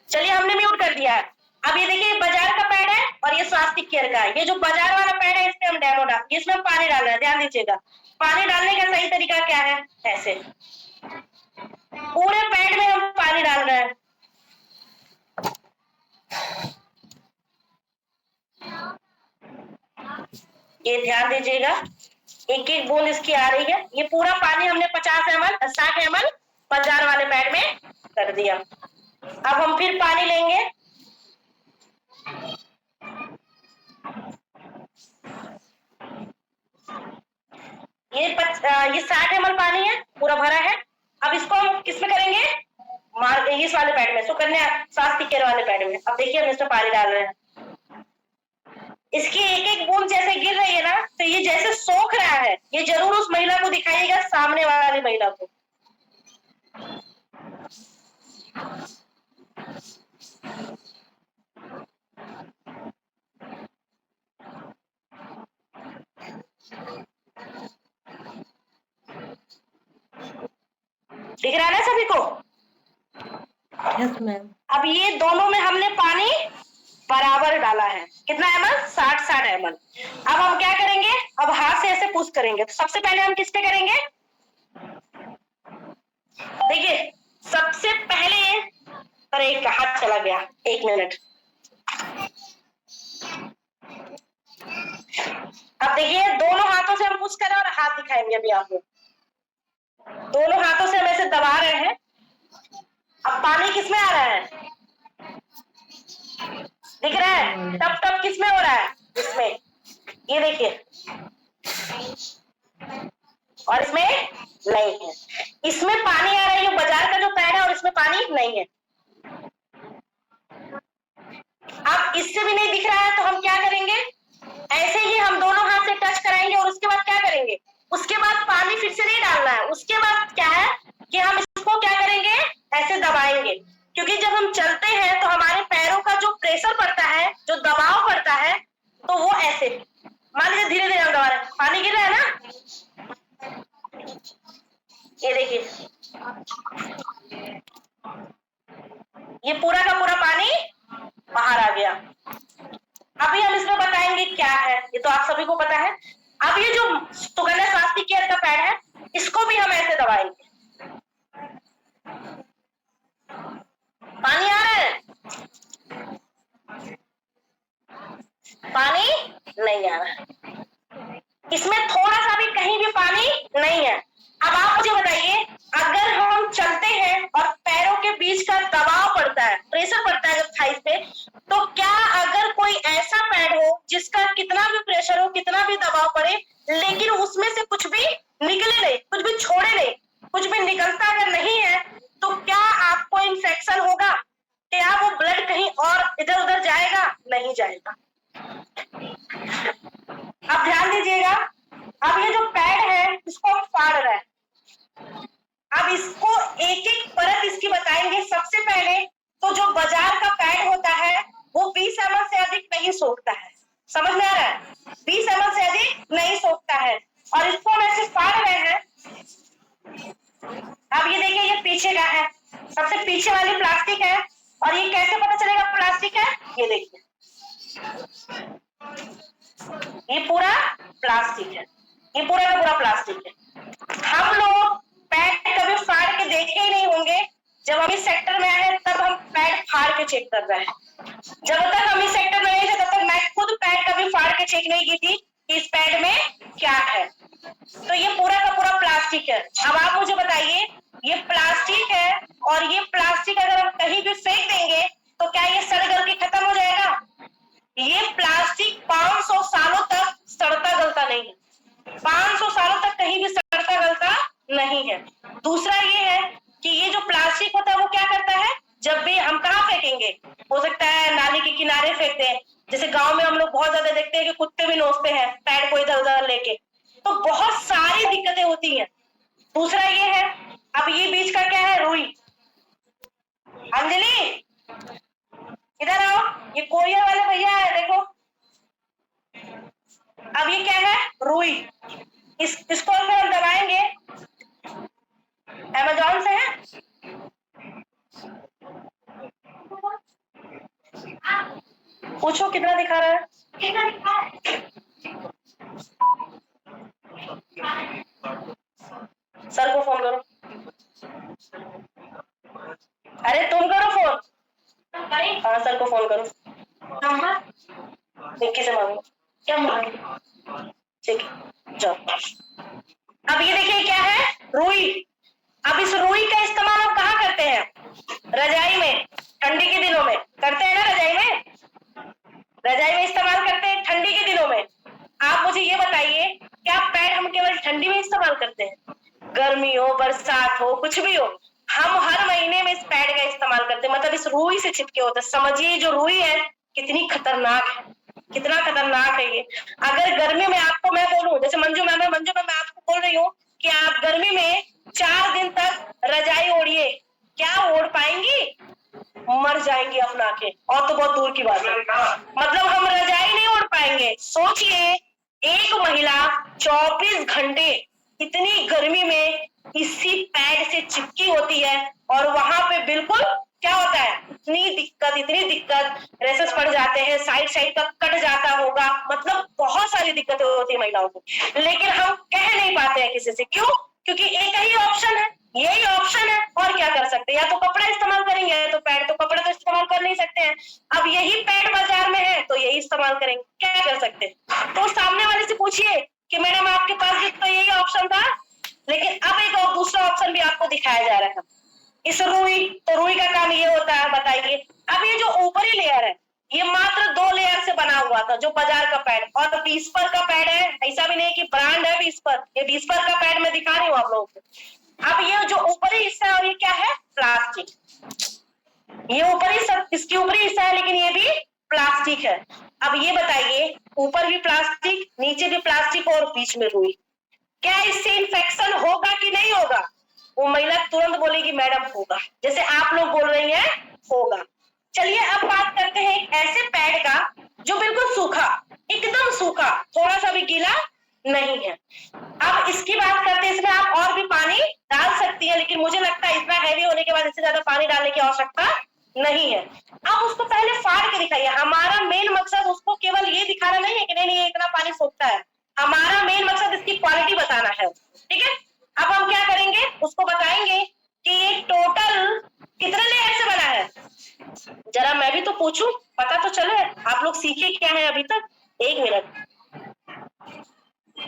चलिए हमने म्यूट कर दिया है। अब ये देखिए बाजार का पैड है और ये स्वास्तिक केयर का है। ये जो बाजार वाला पैड है इसमें हम डेमो डाल, इसमें हम पानी डाल रहे हैं, ध्यान दीजिएगा। पानी डालने का सही तरीका क्या है, ऐसे पूरे पैड में हम पानी डाल रहे हैं। ये ध्यान दीजिएगा, एक एक बूंद इसकी आ रही है। ये पूरा पानी हमने 50 ml 60 ml बाजार वाले पैड में कर दिया। अब हम फिर पानी लेंगे, ये 60 ml पानी है, पूरा भरा है। अब इसको हम किसमें करेंगे, इस वाले पैड में, सुकन्या स्वास्थ्य केयर वाले पैड में। अब देखिए हम इसमें पानी डाल रहे हैं, इसकी एक एक बूंद जैसे गिर रही है ना, तो ये जैसे सोख रहा है, ये जरूर उस महिला को दिखाइएगा, सामने वाली महिला को। दिख रहा है ना सभी को? Yes ma'am. अब ये दोनों में हमने पानी बराबर डाला है, कितना ml, 60 ml। अब हम क्या करेंगे, अब हाथ से ऐसे पुश करेंगे। तो सबसे पहले हम किस पे करेंगे, देखिए सबसे पहले, पर एक हाथ चला गया, 1 मिनट। अब देखिए दोनों हाथों से हम पुश करें और हाथ दिखाएंगे अभी आपको। दोनों हाथों से हम ऐसे दबा रहे हैं। अब पानी किसमें आ रहा है, दिख रहा है, टप टप किसमें हो रहा है, इसमें, ये देखिए, और इसमें नहीं है। इसमें पानी आ रहा है, ये बाजार का जो पैड है, और इसमें पानी नहीं है। अब इससे भी नहीं दिख रहा है तो हम क्या करेंगे, ऐसे ही हम दोनों हाथ से टच कराएंगे और उसके बाद क्या करेंगे, उसके बाद पानी फिर से नहीं डालना है। उसके बाद क्या है कि हम इसको क्या करेंगे, ऐसे दबाएंगे, क्योंकि जब हम चलते हैं तो हमारे पैरों का जो प्रेशर पड़ता है, जो दबाव पड़ता है, तो वो ऐसे, मान लीजिए धीरे धीरे हम दबा रहे हैं, पानी गिर रहा है ना, ये देखिए, ये पूरा का पूरा पानी बाहर आ गया। अभी हम इसमें बताएंगे क्या है, ये तो आप सभी को पता है। अब ये जो सुकन्या स्वास्थ्य केयर का पैड है, इसको भी हम ऐसे दबाएंगे। पानी आ रहा है, नहीं आ रहा है, इसमें थोड़ा सा भी कहीं भी पानी नहीं है। अब आप मुझे बताइए, अगर हम चलते हैं और पैरों के बीच का दबाव पड़ता है, प्रेशर पड़ता है जब थाइस पे, तो क्या अगर कोई ऐसा पैड हो जिसका कितना भी प्रेशर हो, कितना भी दबाव पड़े, लेकिन उसमें से कुछ भी निकले नहीं, कुछ भी छोड़े नहीं, कुछ भी निकलता अगर नहीं है, तो क्या आपको इन्फेक्शन होगा? क्या वो ब्लड कहीं और इधर उधर जाएगा? नहीं जाएगा। अब ध्यान दीजिएगा, अब ये जो पैड है इसको हम फाड़ रहे हैं। अब इसको एक एक परत इसकी बताएंगे। सबसे पहले तो जो बाजार का पैड होता है वो 20 ml से अधिक नहीं सोखता है, समझ में आ रहा है? 20 ml से अधिक नहीं सोखता है, और इसको हम ऐसे फाड़ रहे हैं। अब ये देखिए, ये पीछे का है, सबसे पीछे वाली प्लास्टिक है, और ये कैसे पता चलेगा प्लास्टिक है? ये देखिए, ये पूरा प्लास्टिक है, ये पूरा का पूरा प्लास्टिक है। हम लोग पैड कभी फाड़ के देखे ही नहीं होंगे। जब हम इस सेक्टर में आए तब हम पैड फाड़ के चेक कर रहे हैं। जब तक हम इस सेक्टर में नहीं थे तब तक मैं खुद पैड कभी फाड़ के चेक नहीं की थी कि इस पैड में क्या है। तो ये पूरा का पूरा प्लास्टिक है। अब आप मुझे बताइए, ये प्लास्टिक है, और ये प्लास्टिक अगर हम कहीं भी फेंक देंगे तो क्या ये सड़ गल के खत्म हो जाएगा? ये प्लास्टिक 500 सालों तक सड़ता गलता नहीं है, 500 सालों तक कहीं भी सड़ता गलता नहीं है। दूसरा ये है कि ये जो प्लास्टिक होता है वो क्या करता है, जब भी हम कहाँ फेंकेंगे, हो सकता है नाली के किनारे फेंकते हैं, जैसे गांव में हम लोग बहुत ज्यादा देखते हैं कि कुत्ते भी नोचते हैं पैड को इधर उधर लेके, तो बहुत सारी दिक्कतें होती हैं। दूसरा ये है, अब ये बीच का क्या है? रुई। अंजलि इधर आओ, ये कोरियर वाले भैया है, देखो। अब ये क्या है? रुई। इसको अगर हम दबाएंगे, अमेज़न से है, पूछो कितना दिखा रहा है? सर को फोन करो। अरे तुम करो फोन। हाँ सर को फोन करो। निक्की से मांगो। क्या मांगो? ठीक है, जाओ। अब ये देखिए क्या है? रुई। अब इस रुई का इस्तेमाल हम कहाँ करते हैं? रजाई में, ठंडी के दिनों में करते हैं ना, रजाई में इस्तेमाल करते हैं ठंडी के दिनों में। आप मुझे ये बताइए, क्या पैड हम केवल ठंडी में इस्तेमाल करते हैं? गर्मी हो, बरसात हो, कुछ भी हो, हम हर महीने में इस पैड का इस्तेमाल करते हैं। मतलब इस रुई से चिपके होते हैं। समझिए जो रुई है कितनी खतरनाक है, कितना खतरनाक है ये। अगर गर्मी में आपको मैं बोलूं, जैसे मंजू मैम मैं आपको बोल रही हूँ कि आप गर्मी में 4 दिन तक रजाई ओढ़िए, क्या ओढ़ पाएंगी? मर जाएंगी अपना के, और तो बहुत दूर की बात है। मतलब हम रजाई नहीं ओढ़ पाएंगे। सोचिए, एक महिला 24 घंटे इतनी गर्मी में इसी पैड से चिपकी होती है, और वहां पे बिल्कुल क्या होता है, इतनी दिक्कत, रेसेस पड़ जाते हैं, साइड का कट जाता होगा, मतलब बहुत सारी दिक्कतें होती है महिलाओं को। लेकिन हम कह नहीं पाते हैं किसी से, क्यों? क्योंकि एक ही ऑप्शन है, यही ऑप्शन है, और क्या कर सकते हैं? या तो कपड़ा इस्तेमाल करेंगे, या तो पैड। तो कपड़ा तो इस्तेमाल कर नहीं सकते हैं। अब यही पैड बाजार में है तो यही इस्तेमाल करेंगे, क्या कर सकते हैं? तो सामने वाले से पूछिए कि मैडम आपके पास भी तो यही ऑप्शन था, लेकिन अब एक और दूसरा ऑप्शन भी आपको दिखाया जा रहा है। इस रुई, तो रुई का काम ये होता है, बताइए। अब ये जो ऊपरी लेयर है, ये मात्र 2 लेयर से बना हुआ था, जो बाजार का पैड, और विस्पर का पैड है। ऐसा भी नहीं कि ब्रांड है विस्पर, ये विस्पर का पैड मैं दिखा रही हूँ आप लोगों को। अब ये जो ऊपरी हिस्सा है, और ये क्या है? प्लास्टिक। ये ऊपरी सब, इसकी ऊपरी हिस्सा है, लेकिन ये भी प्लास्टिक है। अब ये बताइए, ऊपर भी प्लास्टिक, नीचे भी प्लास्टिक, और बीच में रुई। क्या इससे इन्फेक्शन होगा कि नहीं होगा? वो महिला तुरंत बोलेगी मैडम होगा, जैसे आप लोग बोल रही हैं होगा। चलिए अब बात करते हैं एक ऐसे पैड का जो बिल्कुल सूखा, एकदम सूखा, थोड़ा सा भी गीला नहीं है। अब इसकी बात करते हैं, इसमें आप और भी पानी डाल सकती है, लेकिन मुझे लगता है इतना हैवी होने के बाद इससे ज्यादा पानी डालने की आवश्यकता नहीं है। अब उसको पहले फाड़ के दिखाइए। हमारा मेन मकसद उसको केवल ये दिखाना नहीं है कि नहीं ये इतना पानी सोखता है, हमारा मेन मकसद इसकी क्वालिटी बताना है, ठीक है? अब हम क्या करेंगे, उसको बताएंगे कि ये टोटल कितने लेयर से बना है। जरा मैं भी तो पूछूं, पता तो चले। आप लोग सीखे क्या है अभी तक? 1 मिनट।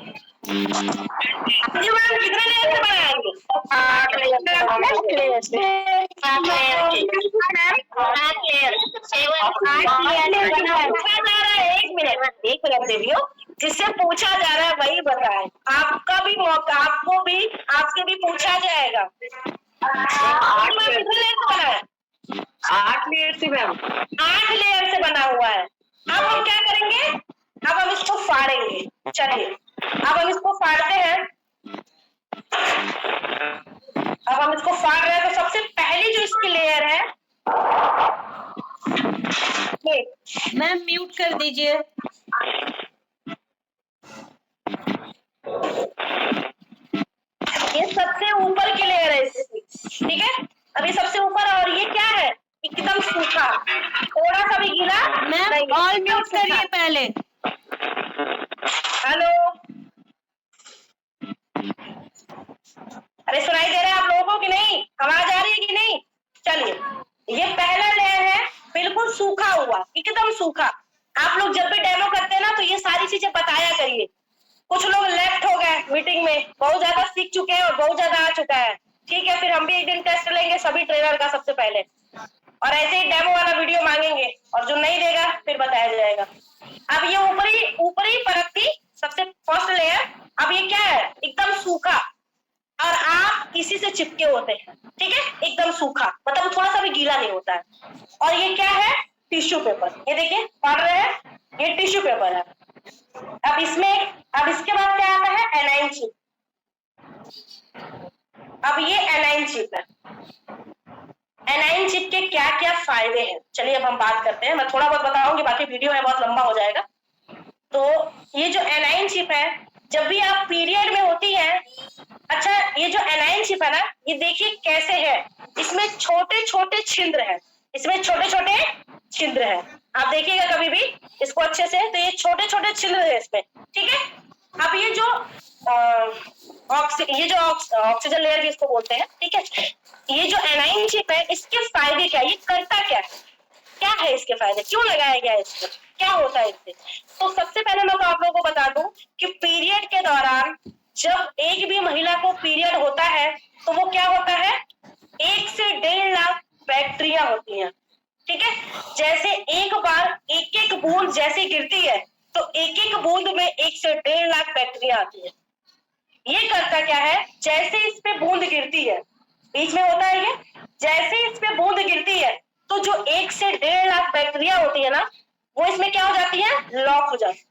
जी मैम, कितने लेयर से बनाएंगे? 8 लेयर से। 8 लेयर से। 8 लेयर 7 1 मिनट देवियो, जिससे पूछा जा रहा है वही बताए। आपका भी मौका, आपसे भी पूछा जाएगा। 8 लेयर से बना है? 8 लेयर से मैम। 8 लेयर से बना हुआ है। अब हम क्या करेंगे? अब हम इसको फाड़ेंगे। चलिए, अब हम इसको फाड़ते हैं। अब हम इसको फाड़ रहे हैं, तो सबसे पहली जो इसकी लेयर है, मैम म्यूट कर दीजिए। ये सबसे ऊपर की लेयर है इसकी, ठीक है। अब ये सबसे ऊपर, और ये क्या है? एकदम सूखा, थोड़ा सा भी गीला मैम नहीं। ऑल म्यूट करिए पहले। हेलो, अरे सुनाई दे रहा है आप लोगों को कि नहीं? आवाज आ रही है कि नहीं? चलिए, ये पहला लेयर है, बिल्कुल सूखा हुआ, एकदम सूखा। आप लोग जब भी डेमो करते हैं ना, तो ये सारी चीजें बताया करिए। कुछ लोग लेफ्ट हो गए मीटिंग में, बहुत ज्यादा सीख चुके हैं और बहुत ज्यादा आ चुका है। ठीक है, फिर हम भी एक दिन टेस्ट लेंगे सभी ट्रेनर का सबसे पहले, और ऐसे ही डेमो वाला वीडियो मांगेंगे, और जो नहीं देगा फिर बताया जाएगा। अब ये ऊपरी परत थी, सबसे फर्स्ट लेयर। अब ये क्या है? एकदम सूखा, और आप इसी से चिपके होते हैं, ठीक है। एकदम सूखा मतलब थोड़ा सा भी गीला नहीं होता है। और ये क्या है? Tissue paper. ये देखिए, पढ़ रहे हैं, ये टिश्यू पेपर है। अब इसके बाद क्या आता है? A9 chip. अब ये एनाइन चिप है। एनाइन चिप के क्या क्या फायदे हैं, चलिए अब हम बात करते हैं। मैं थोड़ा बहुत बताऊंगी, बाकी वीडियो है बहुत लंबा हो जाएगा। तो ये जो एनाइन चिप है, जब भी आप पीरियड में होती है, अच्छा ये जो एनाइन चिप है ना, ये देखिए कैसे है, इसमें छोटे छोटे छिद्र है, इसमें छोटे छोटे छिद्र है। आप देखिएगा कभी भी इसको अच्छे से, तो ये छोटे छोटे छिद्र है इसमें, ठीक है। अब ये जो ऑक्सीजन लेयर भी इसको बोलते हैं, ठीक है। ये जो एनाइन चिप है, इसके फायदे क्या है? ये करता क्या है? क्या है इसके फायदे? क्यों लगाया गया है इसको? क्या होता है इससे? तो सबसे पहले मैं तो आप लोगों को बता दूं कि पीरियड के दौरान जब एक भी महिला को पीरियड होता है, तो वो क्या होता है? 1 से 1.5 लाख बैक्टीरिया होती हैं, ठीक है। जैसे एक बार एक एक बूंद जैसे गिरती है, तो एक एक बूंद में 1 से 1.5 लाख बैक्टीरिया आती है। ये करता क्या है? जैसे इस पे बूंद गिरती है, बीच में होता है ये, जैसे इस पे बूंद गिरती है, तो जो 1 से 1.5 लाख बैक्टीरिया होती है ना, वो इसमें क्या हो जाती है? लॉक हो जाती है।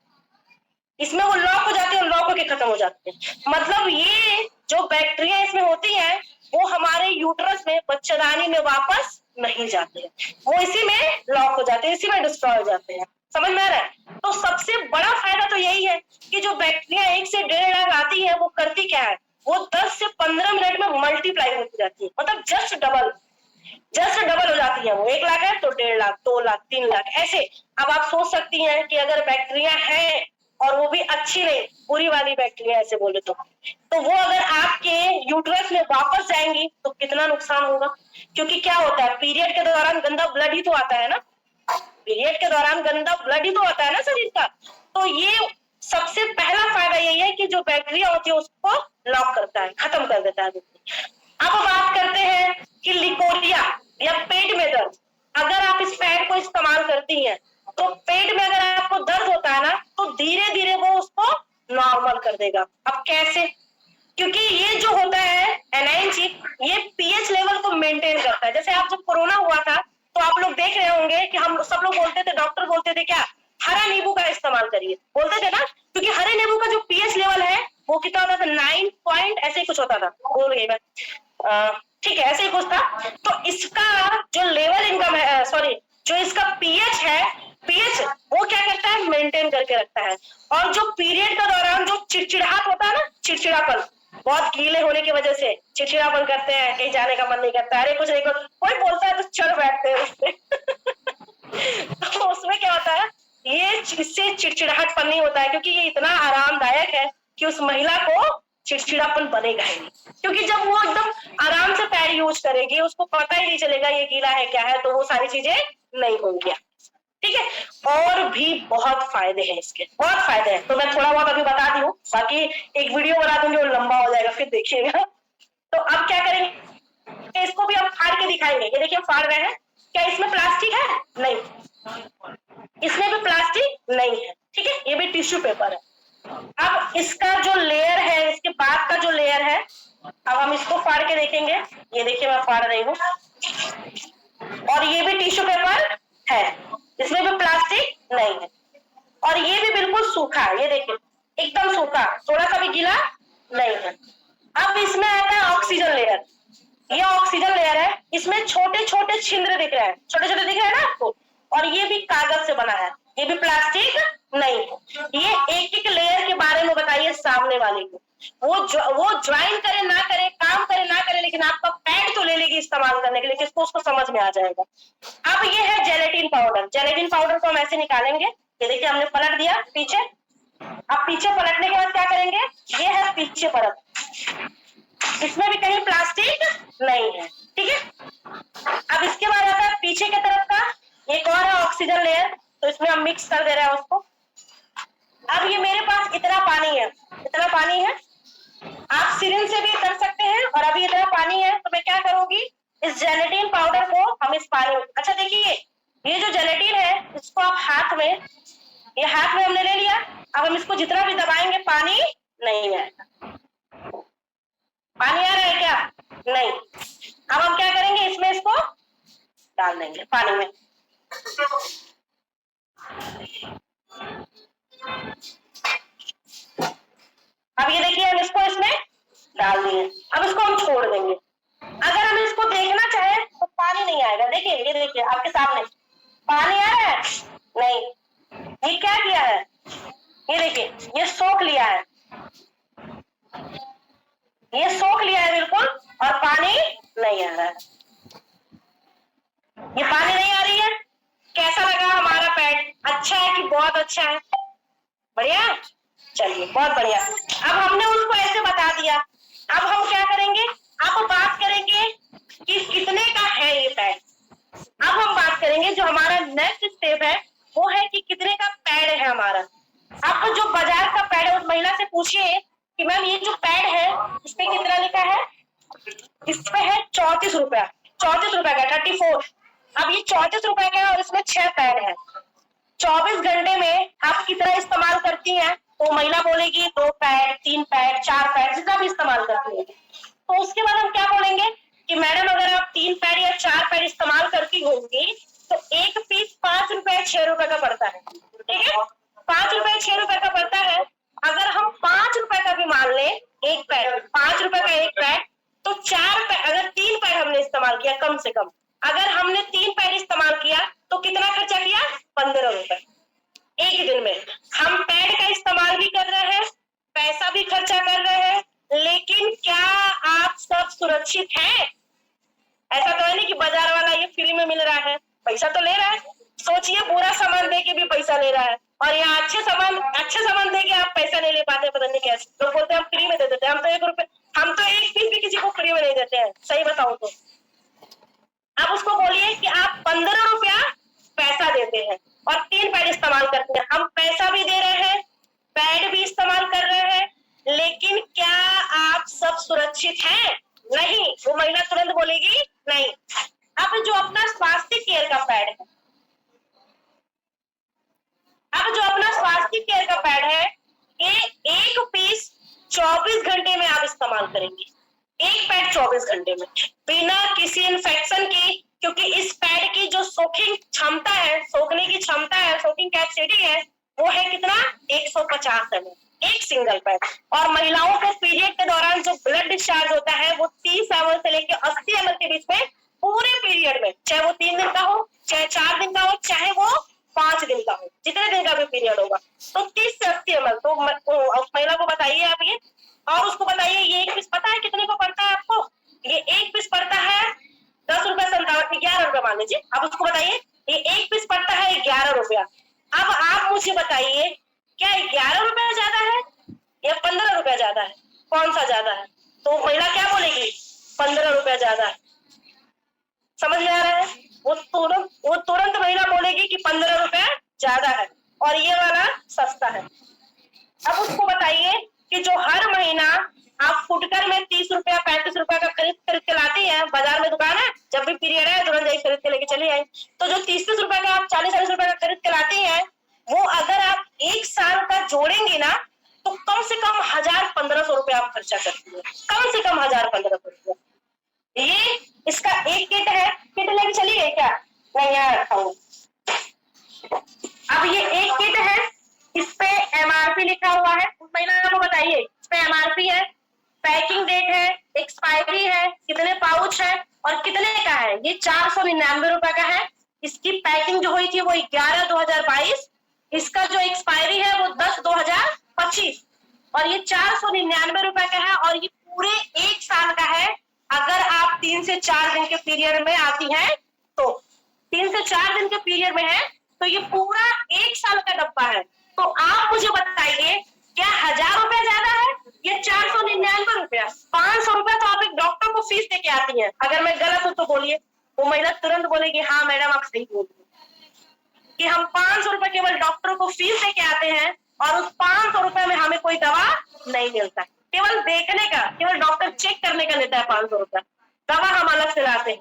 इसमें वो लॉक हो जाती है और लॉक होके खत्म हो जाती है। मतलब ये जो बैक्टीरिया इसमें होती है, वो हमारे यूट्रस में, बच्चेदानी में वापस नहीं जाते हैं, वो इसी में लॉक हो जाते हैं, इसी में डिस्ट्रॉय हो जाते हैं। समझ में आ रहा है? तो सबसे बड़ा फायदा तो यही है कि जो बैक्टीरिया 1 से 1.5 लाख आती है, वो करती क्या है? वो 10 से 15 मिनट में मल्टीप्लाई होती जाती है, मतलब जस्ट डबल हो जाती है। वो 1 लाख है तो 1.5 लाख, 2 लाख, 3 लाख, ऐसे। अब आप सोच सकती हैं कि अगर बैक्टीरिया है, और वो भी अच्छी नहीं, बुरी वाली बैक्टीरिया ऐसे बोले तो वो अगर आपके यूट्रस में वापस जाएंगी तो कितना नुकसान होगा। क्योंकि क्या होता है, पीरियड के दौरान गंदा ब्लड ही तो आता है ना, पीरियड के दौरान गंदा ब्लड ही तो आता है ना शरीर का। तो ये सबसे पहला फायदा यही है कि जो बैक्टीरिया होती है उसको लॉक करता है, खत्म कर देता है। अब बात करते हैं कि लिकोरिया या पेट में दर्द, अगर आप इस पैड को इस्तेमाल करती हैं, तो पेट में अगर आपको दर्द होता है ना, तो धीरे धीरे वो उसको नॉर्मल कर देगा। अब कैसे? क्योंकि ये जो होता है एनाइन चिप, ये पीएच लेवल को मेंटेन करता है। जैसे आप जब कोरोना हुआ था, तो आप लोग देख रहे होंगे कि हम सब लोग बोलते थे, डॉक्टर बोलते थे क्या, हरा नींबू का इस्तेमाल करिए, बोलते थे ना, क्योंकि हरे नींबू का जो पीएच लेवल है वो कितना होता था? 9 पॉइंट ऐसे ही कुछ होता था, बोल गई मैं, ठीक है, ऐसे ही कुछ था। तो इसका जो लेवल इनकम है, सॉरी, जो इसका पीएच है, पीएच वो क्या करता है? मेंटेन करके रखता है। और जो पीरियड के दौरान जो चिड़चिड़ाहट होता है ना, चिड़चिड़ापन, बहुत गीले होने की वजह से चिड़चिड़ापन करते हैं, कहीं जाने का मन नहीं करता, अरे कुछ नहीं, कोई बोलता है तो चढ़ बैठते हैं उसपे तो उसमें क्या होता है? ये इससे चिड़चिड़ाहटपन नहीं होता है, क्योंकि ये इतना आरामदायक है कि उस महिला को चिड़चिड़ापन बनेगा ही नहीं। क्योंकि जब वो एकदम आराम से पैड यूज करेगी, उसको पता ही नहीं चलेगा ये गीला है क्या है, तो वो सारी चीजें नहीं होंगी, ठीक है। और भी बहुत फायदे हैं इसके, बहुत फायदे हैं। तो मैं थोड़ा बहुत अभी बता दी हूँ, बाकी एक वीडियो बना दूंगी और लंबा हो जाएगा, फिर देखिएगा। तो अब क्या करेंगे, इसको भी हम फाड़ के दिखाएंगे। ये देखिए हम फाड़ रहे हैं। क्या इसमें प्लास्टिक है? नहीं, इसमें भी प्लास्टिक नहीं है, ठीक है। ये भी टिश्यू पेपर है। अब इसका जो लेयर है, इसके बाद का जो लेयर है, अब हम इसको फाड़ के देखेंगे। ये देखिए मैं फाड़ रही हूँ, और ये भी टिश्यू पेपर है, इसमें भी प्लास्टिक नहीं है, और ये भी बिल्कुल सूखा है। ये देखिए एकदम सूखा, थोड़ा सा भी गीला नहीं है। अब इसमें आता है ऑक्सीजन लेयर। ये ऑक्सीजन लेयर है, इसमें छोटे छोटे छिद्र दिख रहे हैं, छोटे छोटे दिख रहे हैं ना आपको, और ये भी कागज से बना है, ये भी प्लास्टिक नहीं है। ये एक एक लेयर के बारे में बताइए सामने वाले को, वो ज्वाइन करे ना करे, काम करे ना करे, लेकिन आपका पैड तो ले लेगी इस्तेमाल करने के लिए, किसको उसको समझ में आ जाएगा। अब ये है जेलेटिन पाउडर। जेलेटिन पाउडर को हम ऐसे निकालेंगे। ये देखिए हमने पलट दिया पीछे। अब पीछे पलटने के बाद क्या करेंगे, ये है पीछे परत, इसमें भी कहीं प्लास्टिक नहीं है, ठीक है। अब इसके बाद आता है पीछे की तरफ का एक और है ऑक्सीजन लेयर, तो इसमें हम मिक्स कर दे रहे हैं उसको। अब ये मेरे पास इतना पानी है, इतना पानी है, आप सिरिंज से भी कर सकते हैं, और अभी इतना पानी है, तो मैं क्या करूंगी, इस जेलेटिन पाउडर को हम इस पानी में, अच्छा देखिए ये जो जेलेटिन है, इसको आप हाथ में, ये हाथ में हमने ले लिया। अब हम इसको जितना भी दबाएंगे पानी नहीं आएगा। पानी आ रहा है क्या? नहीं। अब हम क्या करेंगे, इसमें इसको डाल देंगे पानी में। अब ये देखिए हम इसको इसमें डाल दिए। अब इसको हम छोड़ देंगे। अगर हम इसको देखना चाहे तो पानी नहीं आएगा। देखिए ये देखिए आपके सामने पानी आ रहा है? नहीं। ये क्या किया है, ये देखिए ये सोख लिया है, ये सोख लिया है बिल्कुल, और पानी नहीं आ रहा है। ये पानी नहीं आ रही है। कैसा लगा हमारा पैड? अच्छा है कि बहुत अच्छा है? बढ़िया, चलिए बहुत बढ़िया। अब हमने उसको ऐसे बता दिया। अब हम क्या करेंगे, अब बात करेंगे कि कितने का है ये पैड। अब हम बात करेंगे, जो हमारा नेक्स्ट स्टेप है वो है कि कितने का पैड है हमारा। आपको जो बाजार का पैड है, उस महिला से पूछिए कि मैम ये जो पैड है इस पे कितना लिखा है? इस पे है 34 रुपया, 34 रुपया का 34। अब ये 34 रुपए का है और इसमें 6 पैड है। 24 घंटे में आप कितना इस्तेमाल करती हैं? तो महिला बोलेगी 2 पैड, 3 पैड, 4 पैड, जितना भी इस्तेमाल करती है। तो उसके बाद हम क्या बोलेंगे कि मैडम अगर आप 3 पैड या 4 पैड इस्तेमाल करती होंगी तो एक पीस 5 रुपए 6 रुपए का पड़ता है, ठीक है। 5 रुपए 6 रुपए का पड़ता है। अगर हम 5 रुपए का भी मान ले एक पैड, 5 रुपए का एक पैड, तो 4 पैड, अगर 3 पैड हमने इस्तेमाल किया, कम से कम अगर हमने 3 पैड इस्तेमाल किया तो कितना खर्चा किया? 15 रुपए एक दिन में। हम पैड का इस्तेमाल भी कर रहे हैं, पैसा भी खर्चा कर रहे हैं, लेकिन क्या आप सब सुरक्षित हैं? ऐसा तो है नहीं कि बाजार वाला ये फ्री में मिल रहा है, पैसा तो ले रहा है। सोचिए बुरा सामान दे के भी पैसा ले रहा है, और यहाँ अच्छे सामान दे के आप पैसा नहीं ले पाते, पता नहीं कैसे। लोग बोलते हैं हम फ्री में दे देते हैं, हम तो एक पीस भी किसी को फ्री में नहीं देते हैं, सही बताओ तो। आप उसको बोलिए कि आप 15 रुपया पैसा देते हैं और 3 पैड इस्तेमाल करते हैं। हम पैसा भी दे रहे हैं, पैड भी इस्तेमाल कर रहे हैं, लेकिन क्या आप सब सुरक्षित हैं? नहीं। वो महिला तुरंत बोलेगी नहीं। अब जो अपना स्वास्थ्य केयर का पैड है, ये एक पीस 24 घंटे में आप इस्तेमाल करेंगे। एक पैड 24 घंटे में बिना किसी इन्फेक्शन की, क्योंकि इस पैड की जो सोखने की क्षमता है, सोकिंग कैपेसिटी है, वो है कितना? 150 ml एक सिंगल पैड। और महिलाओं को पीरियड के दौरान जो ब्लड डिस्चार्ज होता है वो 30 ml से लेकर 80 ml के बीच में पूरे पीरियड में, चाहे वो 3 दिन का हो, चाहे 4 दिन का हो, चाहे वो 5 दिन का हो, जितने दिन का भी पीरियड होगा, तो 30 से 80 ml। तो महिला को बताइए आप ये, और उसको बताइए ये एक पीस पता है कितने को पड़ता है आपको? ये एक पीस पड़ता है 10 रुपए 57, 11 रुपए मान लीजिए। अब उसको बताइए ये एक पीस पड़ता है 11 रुपया। अब आप मुझे बताइए क्या 11 रुपया ज्यादा है या 15 रुपया ज्यादा है? कौन सा ज्यादा है? तो महिला क्या बोलेगी? 15 रुपया ज्यादा है। समझ में आ रहा है? वो तुरंत महिला बोलेगी कि 15 रुपया ज्यादा है और ये वाला सस्ता है। अब उसको बताइए कि जो हर महीना आप फुटकर में 30 रुपया 35 रुपया का खरीद के लाती है, बाजार में दुकान है, जब भी पीरियड है तुरंत जाइए खरीद के लेके चली आई। तो जो 30-30 रुपया का आप 40-40 रुपया का खरीद के लाती है, वो अगर आप 1 साल का जोड़ेंगे ना तो कम से कम 1000-1500 रुपया आप खर्चा करती है, कम से कम 1000-1500 रुपया। ये इसका एक किट है, किट लेके चलिए क्या? नहीं यहाँ रखा हूँ। अब ये एक किट है, इस पे MRP लिखा हुआ है, उस महीना आपको बताइए इस पे MRP है, पैकिंग डेट है, एक्सपायरी है, कितने पाउच है और कितने का है। ये 499 रुपए का है। इसकी पैकिंग जो हुई थी वो 11/2022, इसका जो एक्सपायरी है वो 10/2025 और ये 499 रुपए का है और ये पूरे 1 साल का है। अगर आप 3 से 4 दिन के पीरियड में आती हैं तो 3 से 4 दिन के पीरियड में है तो ये पूरा 1 साल का डब्बा है। तो आप मुझे बताइए क्या 1000 रुपया ज्यादा है या 499 रुपया? 500 रुपया तो आप एक डॉक्टर को फीस दे के आती हैं। अगर मैं गलत हूं तो बोलिए। वो महिला तुरंत बोलेगी हाँ मैडम आप सही बोल रही हैं कि हम 500 रुपए केवल डॉक्टर को फीस दे के आते हैं और उस 500 रुपए में हमें कोई दवा नहीं मिलता, केवल देखने का, केवल डॉक्टर चेक करने का लेता है 500 रुपया, दवा हम अलग से लाते हैं।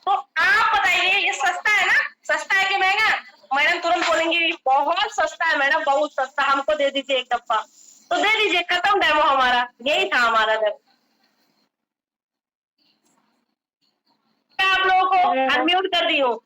तो आप बताइए ये सस्ता है ना? सस्ता है कि महंगा? मैडम तुरंत बोलेंगे बहुत सस्ता है मैडम, बहुत सस्ता, हमको दे दीजिए एक डब्बा। तो दे दीजिए, खत्म डेमो हमारा, यही था हमारा डेमो। आप लोगों को अनम्यूट कर दी हूँ।